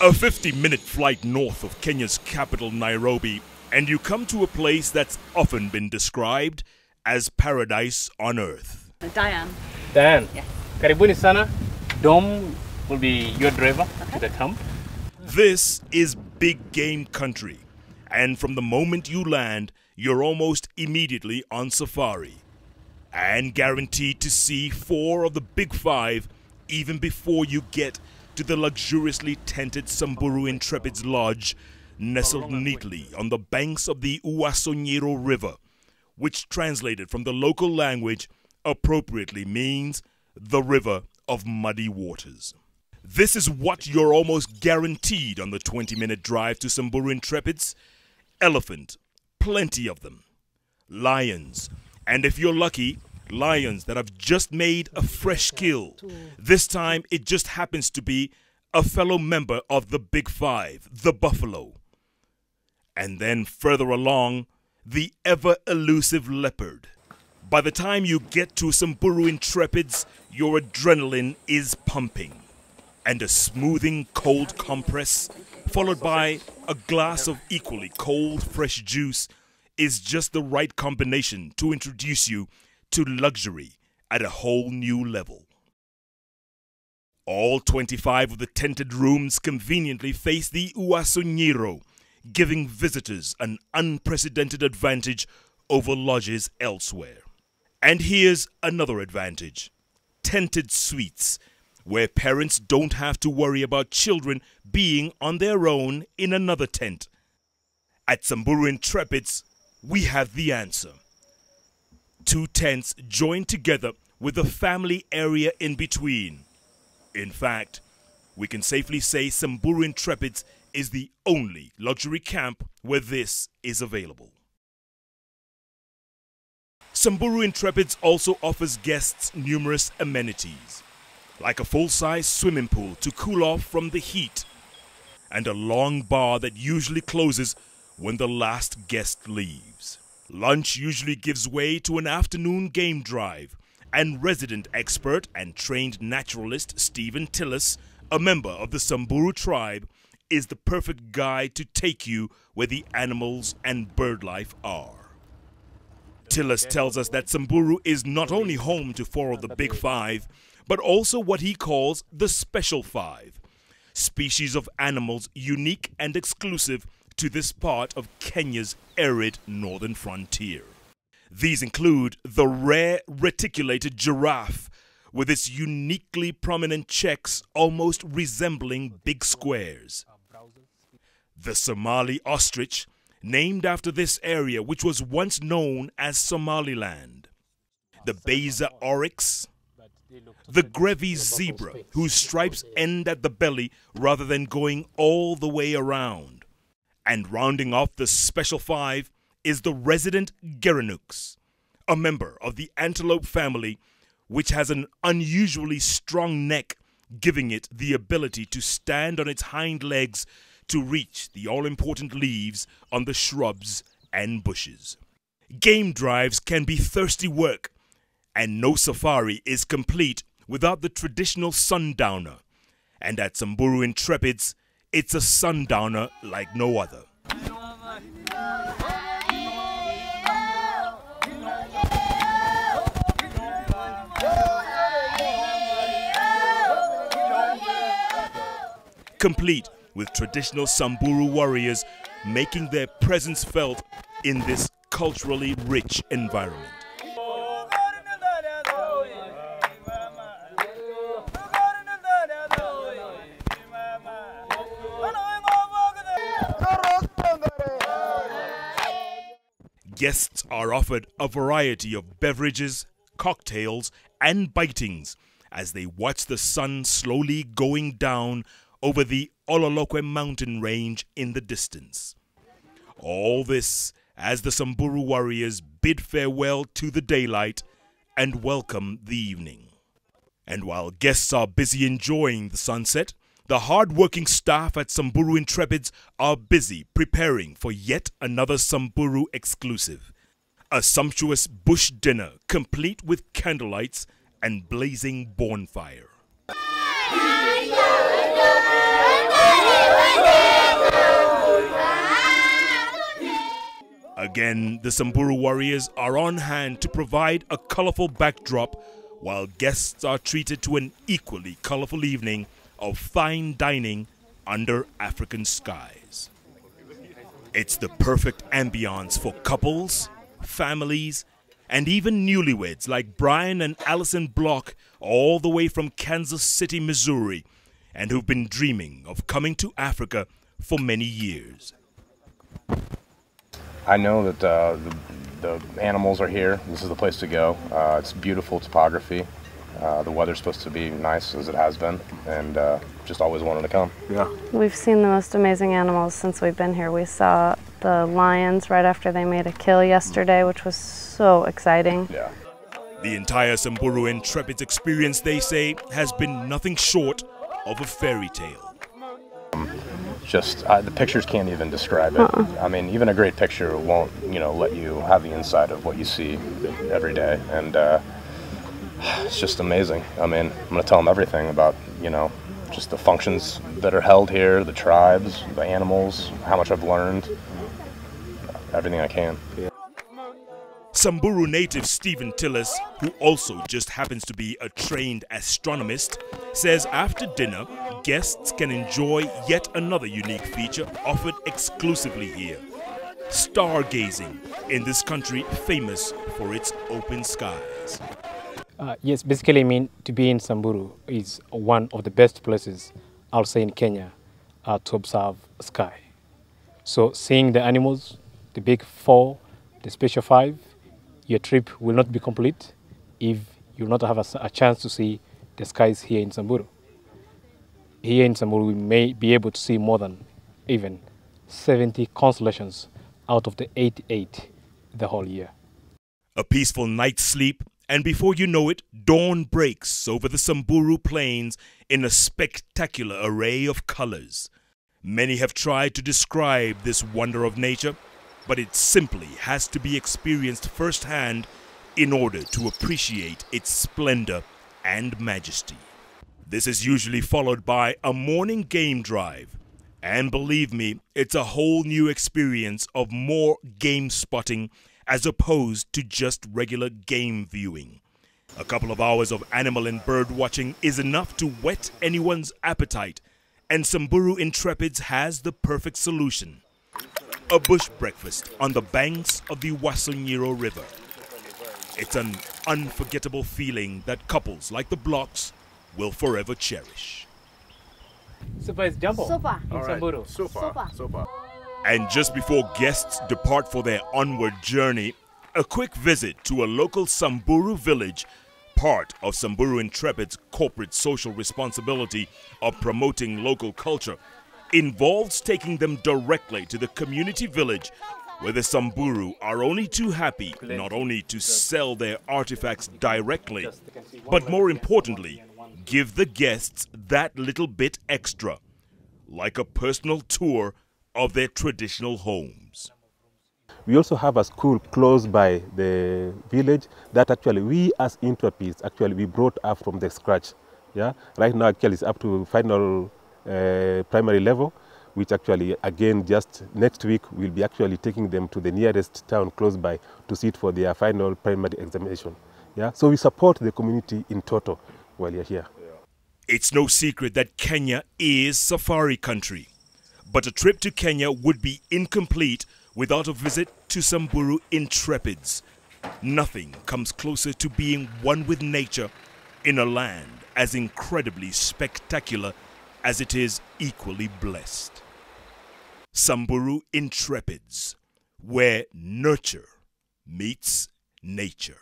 A 50-minute flight north of Kenya's capital, Nairobi, and you come to a place that's often been described as paradise on earth. Diane. Diane. Yes. Karibuni sana. Dom will be your driver to the camp. This is big game country, and from the moment you land, you're almost immediately on safari and guaranteed to see 4 of the big 5 even before you get to the luxuriously tented Samburu Intrepids Lodge, nestled neatly on the banks of the Uwasonyiro River, which translated from the local language appropriately means the river of muddy waters. This is what you're almost guaranteed on the 20-minute drive to Samburu Intrepids. Elephant, plenty of them. Lions, and if you're lucky, lions that have just made a fresh kill. This time it just happens to be a fellow member of the Big 5, the buffalo. And then further along, the ever-elusive leopard. By the time you get to Samburu Intrepids, your adrenaline is pumping. And a smoothing cold compress, followed by a glass of equally cold fresh juice, is just the right combination to introduce you to luxury at a whole new level. All 25 of the tented rooms conveniently face the Uwasonyiro, giving visitors an unprecedented advantage over lodges elsewhere. And here's another advantage: tented suites, where parents don't have to worry about children being on their own in another tent. At Samburu Intrepids, we have the answer. 2 tents joined together with a family area in between. In fact, we can safely say Samburu Intrepids is the only luxury camp where this is available. Samburu Intrepids also offers guests numerous amenities, like a full-size swimming pool to cool off from the heat, and a long bar that usually closes when the last guest leaves. Lunch usually gives way to an afternoon game drive, and resident expert and trained naturalist Stephen Tillis, a member of the Samburu tribe, is the perfect guide to take you where the animals and bird life are. Tillis tells us that Samburu is not only home to 4 of the Big 5, but also what he calls the Special 5, species of animals unique and exclusive to this part of Kenya's arid northern frontier. These include the rare reticulated giraffe, with its uniquely prominent checks almost resembling big squares. The Somali ostrich, named after this area which was once known as Somaliland. The Beza oryx. The Grevy's zebra, whose stripes end at the belly rather than going all the way around. And rounding off the Special 5 is the resident Gerenux, a member of the antelope family, which has an unusually strong neck, giving it the ability to stand on its hind legs to reach the all-important leaves on the shrubs and bushes. Game drives can be thirsty work, and no safari is complete without the traditional sundowner. And at Samburu Intrepids, it's a sundowner like no other. Complete with traditional Samburu warriors making their presence felt in this culturally rich environment. Guests are offered a variety of beverages, cocktails, and bitings as they watch the sun slowly going down over the Ololokwe mountain range in the distance. All this as the Samburu warriors bid farewell to the daylight and welcome the evening. And while guests are busy enjoying the sunset, the hard-working staff at Samburu Intrepids are busy preparing for yet another Samburu exclusive. A sumptuous bush dinner complete with candlelights and blazing bonfire. Again, the Samburu warriors are on hand to provide a colorful backdrop while guests are treated to an equally colorful evening of fine dining under African skies. It's the perfect ambiance for couples, families, and even newlyweds like Brian and Allison Block, all the way from Kansas City, Missouri, and who've been dreaming of coming to Africa for many years. I know that the animals are here. This is the place to go. It's beautiful topography. The weather's supposed to be nice, as it has been, and just always wanted to come. Yeah. We've seen the most amazing animals since we've been here. We saw the lions right after they made a kill yesterday, which was so exciting. Yeah. The entire Samburu Intrepids experience, they say, has been nothing short of a fairy tale. The pictures can't even describe it. I mean, even a great picture won't, let you have the insight of what you see every day, and it's just amazing. I mean, I'm going to tell them everything about, just the functions that are held here, the tribes, the animals, how much I've learned, everything I can. Yeah. Samburu native Stephen Tillis, who also just happens to be a trained astronomist, says after dinner, guests can enjoy yet another unique feature offered exclusively here: stargazing, in this country famous for its open skies. Yes, basically I mean to be in Samburu is one of the best places, I'll say, in Kenya to observe sky. So seeing the animals, the big four, the special five, your trip will not be complete if you will not have a chance to see the skies here in Samburu. Here in Samburu we may be able to see more than even 70 constellations out of the 88 the whole year. A peaceful night's sleep, and before you know it, dawn breaks over the Samburu plains in a spectacular array of colors. Many have tried to describe this wonder of nature, but it simply has to be experienced firsthand in order to appreciate its splendor and majesty. This is usually followed by a morning game drive, and believe me, it's a whole new experience of more game spotting as opposed to just regular game viewing. A couple of hours of animal and bird watching is enough to whet anyone's appetite, and Samburu Intrepids has the perfect solution: a bush breakfast on the banks of the Wasonyiro River. It's an unforgettable feeling that couples like the Blocks will forever cherish. Super is jumbo. Super. In Samburu. Super. And just before guests depart for their onward journey, a quick visit to a local Samburu village, part of Samburu Intrepid's corporate social responsibility of promoting local culture, involves taking them directly to the community village, where the Samburu are only too happy not only to sell their artifacts directly, but more importantly, give the guests that little bit extra, like a personal tour of their traditional homes. We also have a school close by the village that actually we as Intrepids we brought up from the scratch. Yeah, right now actually it's up to final primary level, which actually again just next week we'll be actually taking them to the nearest town close by to sit for their final primary examination. Yeah, so we support the community in total while you're here. It's no secret that Kenya is safari country, but a trip to Kenya would be incomplete without a visit to Samburu Intrepids. Nothing comes closer to being one with nature in a land as incredibly spectacular as it is equally blessed. Samburu Intrepids, where nurture meets nature.